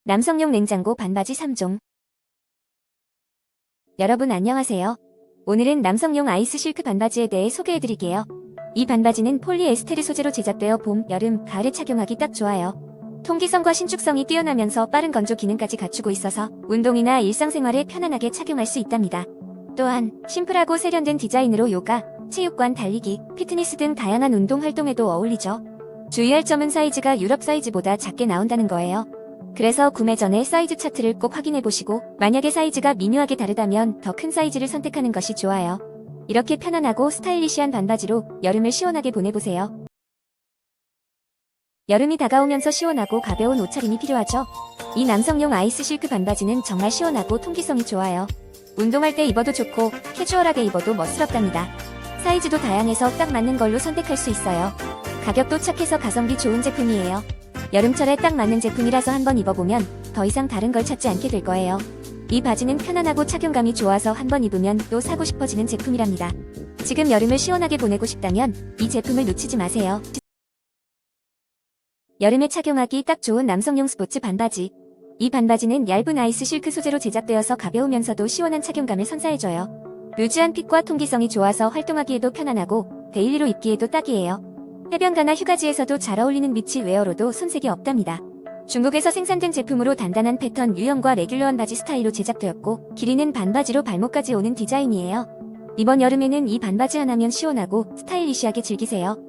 남성용 냉장고 반바지 3종. 여러분 안녕하세요. 오늘은 남성용 아이스 실크 반바지에 대해 소개해드릴게요. 이 반바지는 폴리에스테르 소재로 제작되어 봄, 여름, 가을에 착용하기 딱 좋아요. 통기성과 신축성이 뛰어나면서 빠른 건조 기능까지 갖추고 있어서 운동이나 일상생활에 편안하게 착용할 수 있답니다. 또한 심플하고 세련된 디자인으로 요가, 체육관, 달리기, 피트니스 등 다양한 운동 활동에도 어울리죠. 주의할 점은 사이즈가 유럽 사이즈보다 작게 나온다는 거예요. 그래서 구매 전에 사이즈 차트를 꼭 확인해보시고 만약에 사이즈가 미묘하게 다르다면 더 큰 사이즈를 선택하는 것이 좋아요. 이렇게 편안하고 스타일리시한 반바지로 여름을 시원하게 보내보세요. 여름이 다가오면서 시원하고 가벼운 옷차림이 필요하죠. 이 남성용 아이스 실크 반바지는 정말 시원하고 통기성이 좋아요. 운동할 때 입어도 좋고 캐주얼하게 입어도 멋스럽답니다. 사이즈도 다양해서 딱 맞는 걸로 선택할 수 있어요. 가격도 착해서 가성비 좋은 제품이에요. 여름철에 딱 맞는 제품이라서 한번 입어보면 더 이상 다른 걸 찾지 않게 될 거예요. 이 바지는 편안하고 착용감이 좋아서 한번 입으면 또 사고 싶어지는 제품이랍니다. 지금 여름을 시원하게 보내고 싶다면 이 제품을 놓치지 마세요. 여름에 착용하기 딱 좋은 남성용 스포츠 반바지. 이 반바지는 얇은 아이스 실크 소재로 제작되어서 가벼우면서도 시원한 착용감을 선사해줘요. 루즈한 핏과 통기성이 좋아서 활동하기에도 편안하고 데일리로 입기에도 딱이에요. 해변가나 휴가지에서도 잘 어울리는 미치 웨어로도 손색이 없답니다. 중국에서 생산된 제품으로 단단한 패턴 유형과 레귤러한 바지 스타일로 제작되었고 길이는 반바지로 발목까지 오는 디자인이에요. 이번 여름에는 이 반바지 하나면 시원하고 스타일리시하게 즐기세요.